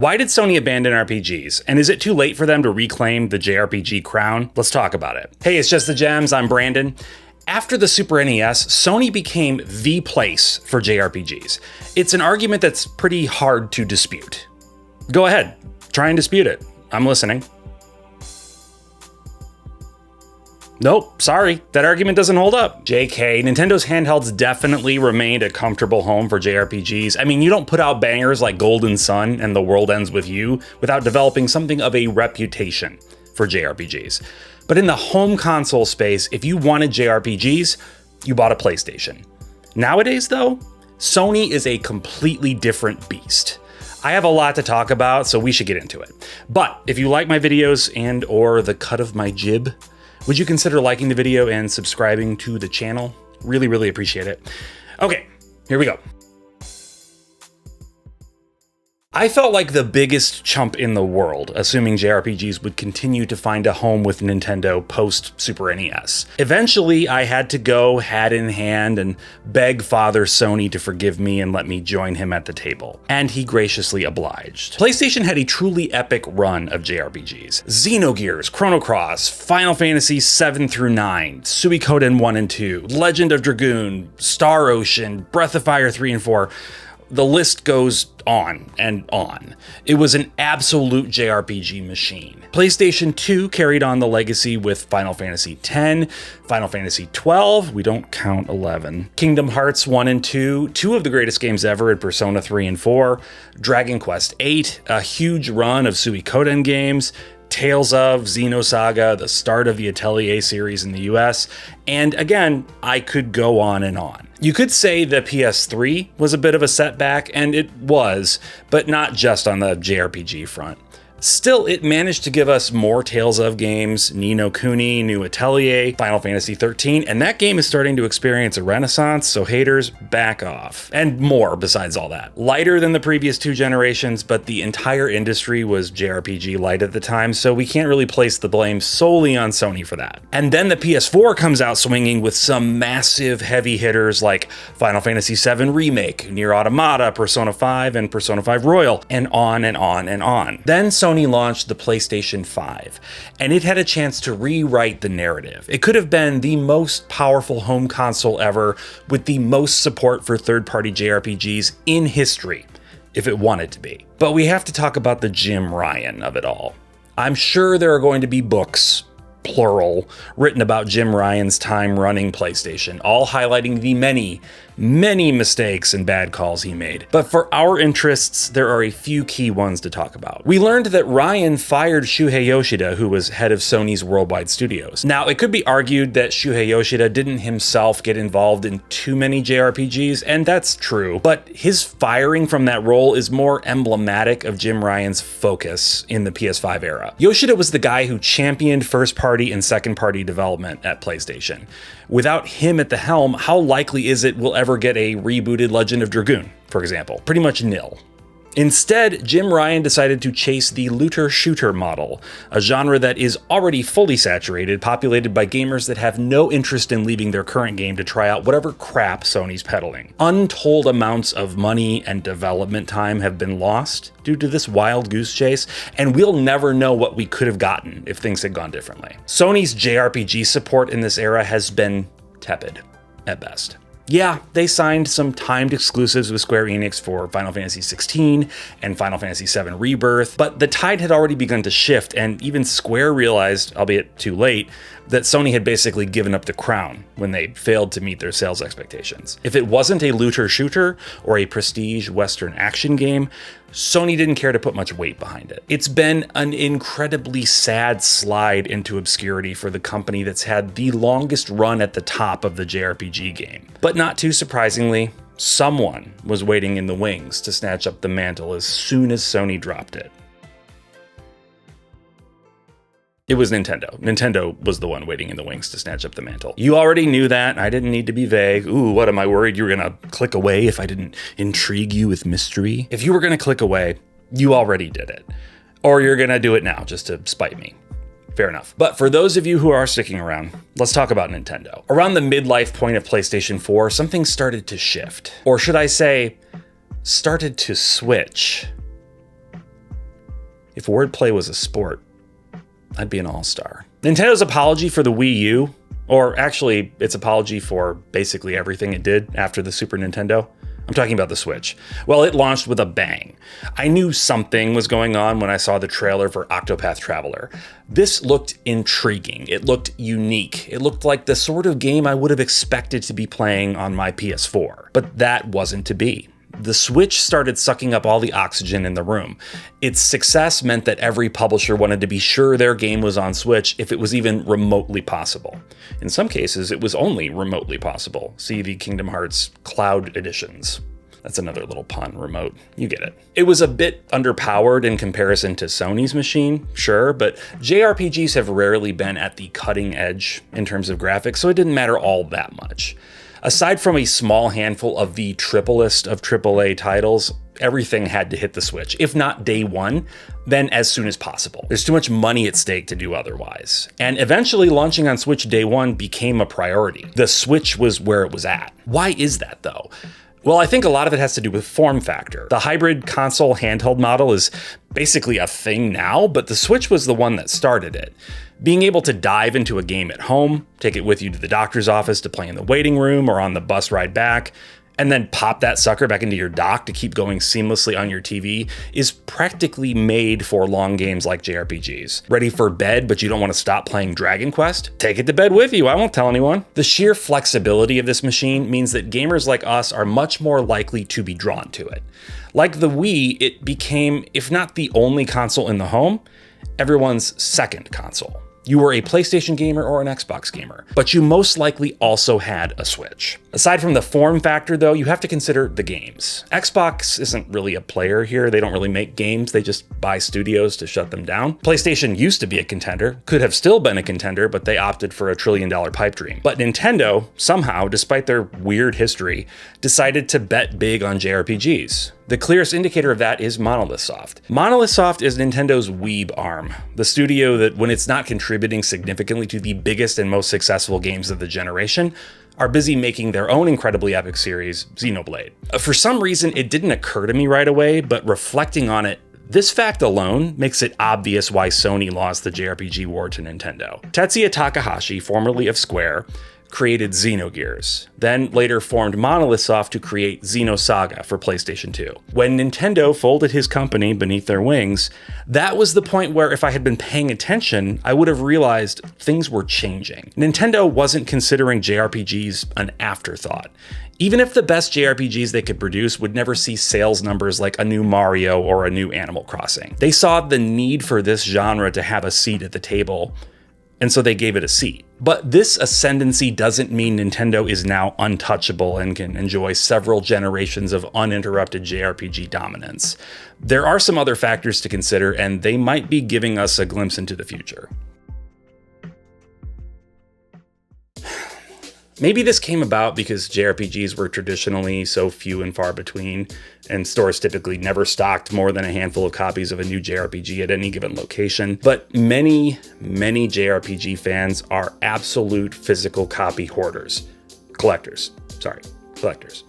Why did Sony abandon RPGs? And is it too late for them to reclaim the JRPG crown? Let's talk about it. Hey, it's Just the Gems. I'm Brandon. After the Super NES, Sony became the place for JRPGs. It's an argument that's pretty hard to dispute. Go ahead, try and dispute it. I'm listening. Nope, sorry, that argument doesn't hold up. JK, Nintendo's handhelds definitely remained a comfortable home for JRPGs. I mean, you don't put out bangers like Golden Sun and The World Ends With You without developing something of a reputation for JRPGs. But in the home console space, if you wanted JRPGs, you bought a PlayStation. Nowadays, though, Sony is a completely different beast. I have a lot to talk about, so we should get into it. But if you like my videos and or the cut of my jib, would you consider liking the video and subscribing to the channel? Really appreciate it. Okay, here we go. I felt like the biggest chump in the world, assuming JRPGs would continue to find a home with Nintendo post-Super NES. Eventually, I had to go hat in hand and beg Father Sony to forgive me and let me join him at the table. And he graciously obliged. PlayStation had a truly epic run of JRPGs. Xenogears, Chrono Cross, Final Fantasy 7 through 9, Suikoden 1 and 2, Legend of Dragoon, Star Ocean, Breath of Fire 3 and 4. The list goes on and on. It was an absolute JRPG machine. PlayStation 2 carried on the legacy with Final Fantasy X, Final Fantasy XII, we don't count 11, Kingdom Hearts 1 and 2, two of the greatest games ever in Persona 3 and 4, Dragon Quest VIII, a huge run of Suikoden games, Tales of, Xenosaga, the start of the Atelier series in the US, and again, I could go on and on. You could say the PS3 was a bit of a setback, and it was, but not just on the JRPG front. Still, it managed to give us more Tales of games, Ni no Kuni, New Atelier, Final Fantasy 13, and that game is starting to experience a renaissance, so haters, back off. And more besides all that. Lighter than the previous two generations, but the entire industry was JRPG light at the time, so we can't really place the blame solely on Sony for that. And then the PS4 comes out swinging with some massive heavy hitters like Final Fantasy VII Remake, Nier Automata, Persona 5, and Persona 5 Royal, and on and on and on. Then Sony launched the PlayStation 5, and it had a chance to rewrite the narrative. It could have been the most powerful home console ever with the most support for third-party JRPGs in history, if it wanted to be. But we have to talk about the Jim Ryan of it all. I'm sure there are going to be books, plural, written about Jim Ryan's time running PlayStation, all highlighting the many mistakes and bad calls he made. But for our interests, there are a few key ones to talk about. We learned that Ryan fired Shuhei Yoshida, who was head of Sony's worldwide studios. Now, it could be argued that Shuhei Yoshida didn't himself get involved in too many JRPGs, and that's true, but his firing from that role is more emblematic of Jim Ryan's focus in the PS5 era. Yoshida was the guy who championed first-party and second-party development at PlayStation. Without him at the helm, how likely is it we'll ever get a rebooted Legend of Dragoon, for example? Pretty much nil. Instead, Jim Ryan decided to chase the looter-shooter model, a genre that is already fully saturated, populated by gamers that have no interest in leaving their current game to try out whatever crap Sony's peddling. Untold amounts of money and development time have been lost due to this wild goose chase, and we'll never know what we could have gotten if things had gone differently. Sony's JRPG support in this era has been tepid, at best. Yeah, they signed some timed exclusives with Square Enix for Final Fantasy XVI and Final Fantasy VII Rebirth, but the tide had already begun to shift, and even Square realized, albeit too late, that Sony had basically given up the crown when they failed to meet their sales expectations. If it wasn't a looter-shooter or a prestige Western action game, Sony didn't care to put much weight behind it. It's been an incredibly sad slide into obscurity for the company that's had the longest run at the top of the JRPG game. But not too surprisingly, someone was waiting in the wings to snatch up the mantle as soon as Sony dropped it. It was Nintendo. Nintendo was the one waiting in the wings to snatch up the mantle. You already knew that. I didn't need to be vague. Ooh, what am I worried you were gonna click away if I didn't intrigue you with mystery? If you were gonna click away, you already did it. Or you're gonna do it now just to spite me. Fair enough. But for those of you who are sticking around, let's talk about Nintendo. Around the midlife point of PlayStation 4, something started to shift. Or should I say, started to switch. If wordplay was a sport, I'd be an all-star. Nintendo's apology for the Wii U, or actually its apology for basically everything it did after the Super Nintendo. I'm talking about the Switch. Well, it launched with a bang. I knew something was going on when I saw the trailer for Octopath Traveler. This looked intriguing. It looked unique. It looked like the sort of game I would have expected to be playing on my PS4. But that wasn't to be. The Switch started sucking up all the oxygen in the room. Its success meant that every publisher wanted to be sure their game was on Switch if it was even remotely possible. In some cases, it was only remotely possible. See the Kingdom Hearts Cloud editions. That's another little pun, remote. You get it. It was a bit underpowered in comparison to Sony's machine, sure, but JRPGs have rarely been at the cutting edge in terms of graphics, so it didn't matter all that much. Aside from a small handful of the triplest of AAA titles, everything had to hit the Switch. If not day one, then as soon as possible. There's too much money at stake to do otherwise. And eventually launching on Switch day one became a priority. The Switch was where it was at. Why is that though? Well, I think a lot of it has to do with form factor. The hybrid console handheld model is basically a thing now, but the Switch was the one that started it. Being able to dive into a game at home, take it with you to the doctor's office to play in the waiting room or on the bus ride back, and then pop that sucker back into your dock to keep going seamlessly on your TV is practically made for long games like JRPGs. Ready for bed, but you don't want to stop playing Dragon Quest? Take it to bed with you, I won't tell anyone. The sheer flexibility of this machine means that gamers like us are much more likely to be drawn to it. Like the Wii, it became, if not the only console in the home, everyone's second console. You were a PlayStation gamer or an Xbox gamer, but you most likely also had a Switch. Aside from the form factor though, you have to consider the games. Xbox isn't really a player here. They don't really make games. They just buy studios to shut them down. PlayStation used to be a contender, could have still been a contender, but they opted for a $1 trillion pipe dream. But Nintendo, somehow, despite their weird history, decided to bet big on JRPGs. The clearest indicator of that is Monolith Soft. Monolith Soft is Nintendo's weeb arm, the studio that, when it's not contributing significantly to the biggest and most successful games of the generation, are busy making their own incredibly epic series, Xenoblade. For some reason, it didn't occur to me right away, but reflecting on it, this fact alone makes it obvious why Sony lost the JRPG war to Nintendo. Tetsuya Takahashi, formerly of Square, created Xenogears, then later formed Monolith Soft to create Xenosaga for PlayStation 2. When Nintendo folded his company beneath their wings, that was the point where if I had been paying attention, I would have realized things were changing. Nintendo wasn't considering JRPGs an afterthought. Even if the best JRPGs they could produce would never see sales numbers like a new Mario or a new Animal Crossing. They saw the need for this genre to have a seat at the table, and so they gave it a seat. But this ascendancy doesn't mean Nintendo is now untouchable and can enjoy several generations of uninterrupted JRPG dominance. There are some other factors to consider, and they might be giving us a glimpse into the future. Maybe this came about because JRPGs were traditionally so few and far between, and stores typically never stocked more than a handful of copies of a new JRPG at any given location. But many JRPG fans are absolute physical copy hoarders. Collectors.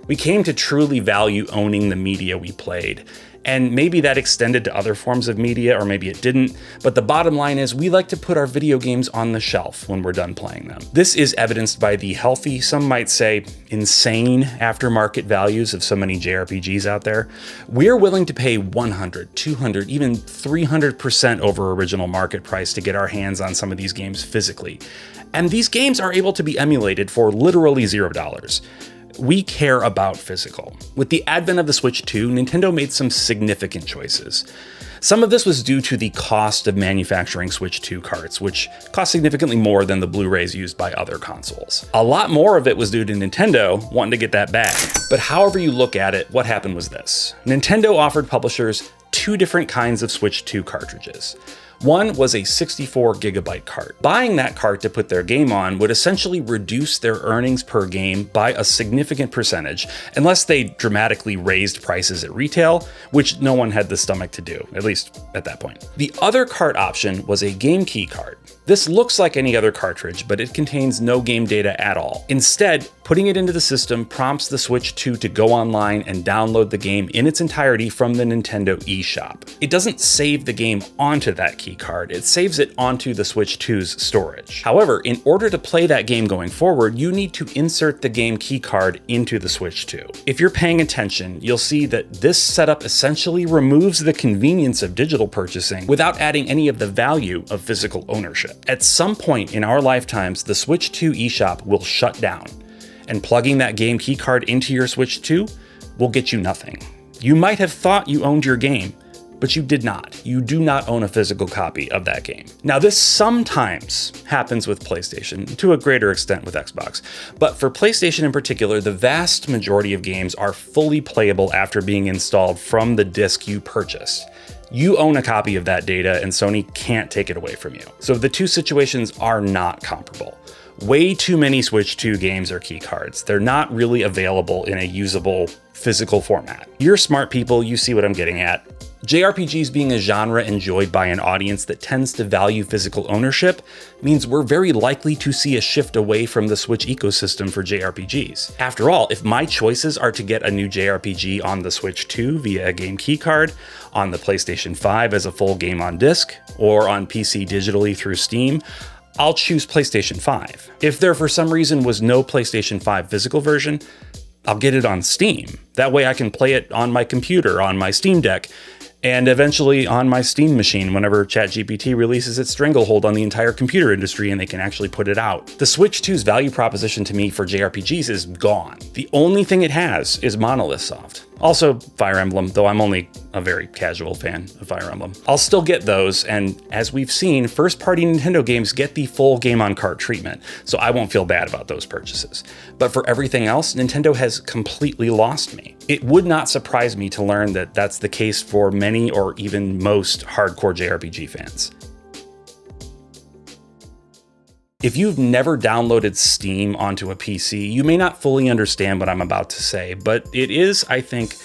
We came to truly value owning the media we played. And maybe that extended to other forms of media, or maybe it didn't, but the bottom line is we like to put our video games on the shelf when we're done playing them. This is evidenced by the healthy, some might say insane aftermarket values of so many JRPGs out there. We're willing to pay 100, 200, even 300% over original market price to get our hands on some of these games physically. And these games are able to be emulated for literally $0. We care about physical. With the advent of the Switch 2, Nintendo made some significant choices. Some of this was due to the cost of manufacturing Switch 2 carts, which cost significantly more than the Blu-rays used by other consoles. A lot more of it was due to Nintendo wanting to get that bag. But however you look at it, what happened was this. Nintendo offered publishers two different kinds of Switch 2 cartridges. One was a 64 gigabyte cart. Buying that cart to put their game on would essentially reduce their earnings per game by a significant percentage, unless they dramatically raised prices at retail, which no one had the stomach to do, at least at that point. The other cart option was a game key cart. This looks like any other cartridge, but it contains no game data at all. Instead, putting it into the system prompts the Switch 2 to go online and download the game in its entirety from the Nintendo eShop. It doesn't save the game onto that keycard, it saves it onto the Switch 2's storage. However, in order to play that game going forward, you need to insert the game keycard into the Switch 2. If you're paying attention, you'll see that this setup essentially removes the convenience of digital purchasing without adding any of the value of physical ownership. At some point in our lifetimes, the Switch 2 eShop will shut down, and plugging that game keycard into your Switch 2 will get you nothing. You might have thought you owned your game, but you did not. You do not own a physical copy of that game. Now, this sometimes happens with PlayStation, to a greater extent with Xbox, but for PlayStation in particular, the vast majority of games are fully playable after being installed from the disc you purchased. You own a copy of that data and Sony can't take it away from you. So the two situations are not comparable. Way too many Switch 2 games are keycards. They're not really available in a usable physical format. You're smart people, you see what I'm getting at. JRPGs being a genre enjoyed by an audience that tends to value physical ownership means we're very likely to see a shift away from the Switch ecosystem for JRPGs. After all, if my choices are to get a new JRPG on the Switch 2 via a game keycard, on the PlayStation 5 as a full game on disc, or on PC digitally through Steam, I'll choose PlayStation 5. If there for some reason was no PlayStation 5 physical version, I'll get it on Steam. That way I can play it on my computer, on my Steam Deck, and eventually on my Steam machine whenever ChatGPT releases its stranglehold on the entire computer industry and they can actually put it out. The Switch 2's value proposition to me for JRPGs is gone. The only thing it has is Monolith Soft. Also Fire Emblem, though I'm only a very casual fan of Fire Emblem. I'll still get those, and as we've seen, first-party Nintendo games get the full game-on-cart treatment, so I won't feel bad about those purchases. But for everything else, Nintendo has completely lost me. It would not surprise me to learn that that's the case for many or even most hardcore JRPG fans. If you've never downloaded Steam onto a PC, you may not fully understand what I'm about to say, but it is, I think,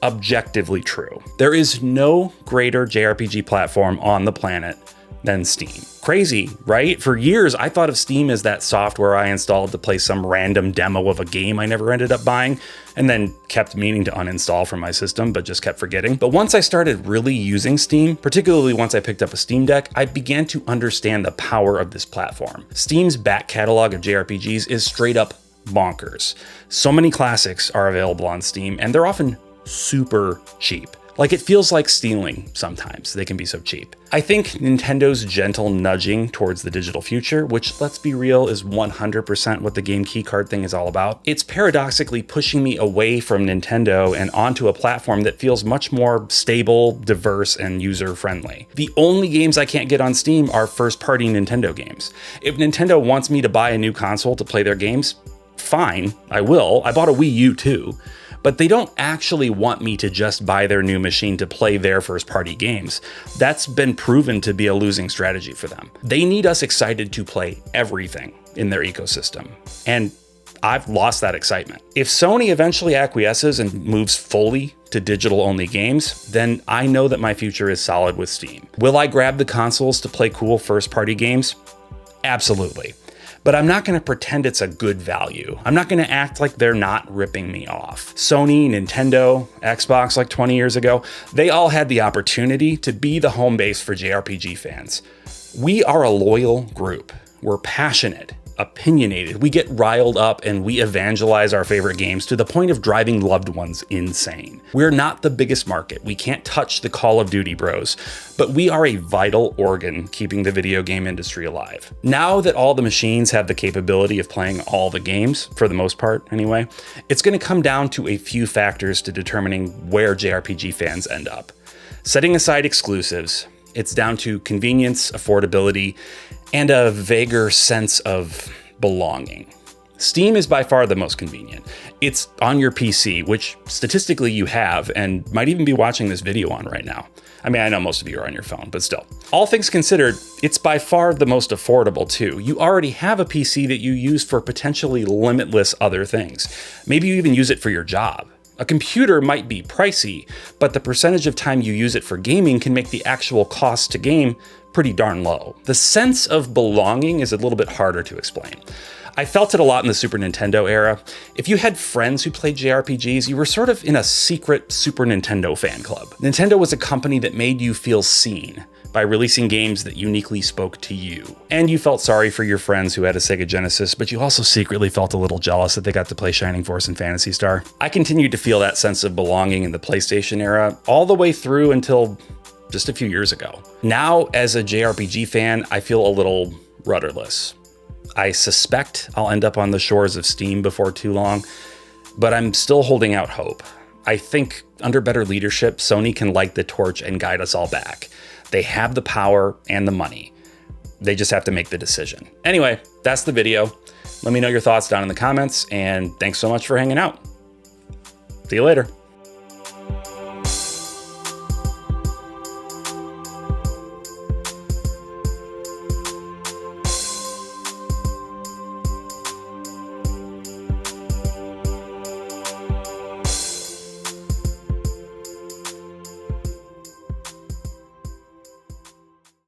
objectively true. There is no greater JRPG platform on the planet than Steam. Crazy, right? For years, I thought of Steam as that software I installed to play some random demo of a game I never ended up buying, and then kept meaning to uninstall from my system, but just kept forgetting. But once I started really using Steam, particularly once I picked up a Steam Deck, I began to understand the power of this platform. Steam's back catalog of JRPGs is straight up bonkers. So many classics are available on Steam, and they're often super cheap. Like, it feels like stealing sometimes. They can be so cheap. I think Nintendo's gentle nudging towards the digital future, which, let's be real, is 100% what the game keycard thing is all about. It's paradoxically pushing me away from Nintendo and onto a platform that feels much more stable, diverse, and user-friendly. The only games I can't get on Steam are first-party Nintendo games. If Nintendo wants me to buy a new console to play their games, fine, I will. I bought a Wii U too. But they don't actually want me to just buy their new machine to play their first-party games. That's been proven to be a losing strategy for them. They need us excited to play everything in their ecosystem. And I've lost that excitement. If Sony eventually acquiesces and moves fully to digital-only games, then I know that my future is solid with Steam. Will I grab the consoles to play cool first-party games? Absolutely. But I'm not going to pretend it's a good value. I'm not going to act like they're not ripping me off. Sony, Nintendo, Xbox like 20 years ago, they all had the opportunity to be the home base for JRPG fans. We are a loyal group. We're passionate, opinionated. We get riled up and we evangelize our favorite games to the point of driving loved ones insane. We're not the biggest market. We can't touch the Call of Duty bros, but we are a vital organ keeping the video game industry alive. Now that all the machines have the capability of playing all the games, for the most part anyway, it's going to come down to a few factors to determining where JRPG fans end up. Setting aside exclusives, it's down to convenience, affordability, and a vaguer sense of belonging. Steam is by far the most convenient. It's on your PC, which statistically you have and might even be watching this video on right now. I mean, I know most of you are on your phone, but still. All things considered, it's by far the most affordable too. You already have a PC that you use for potentially limitless other things. Maybe you even use it for your job. A computer might be pricey, but the percentage of time you use it for gaming can make the actual cost to game pretty darn low. The sense of belonging is a little bit harder to explain. I felt it a lot in the Super Nintendo era. If you had friends who played JRPGs, you were sort of in a secret Super Nintendo fan club. Nintendo was a company that made you feel seen by releasing games that uniquely spoke to you. And you felt sorry for your friends who had a Sega Genesis, but you also secretly felt a little jealous that they got to play Shining Force and Phantasy Star. I continued to feel that sense of belonging in the PlayStation era all the way through until just a few years ago. Now, as a JRPG fan, I feel a little rudderless. I suspect I'll end up on the shores of Steam before too long, but I'm still holding out hope. I think under better leadership, Sony can light the torch and guide us all back. They have the power and the money. They just have to make the decision. Anyway, that's the video. Let me know your thoughts down in the comments, and thanks so much for hanging out. See you later.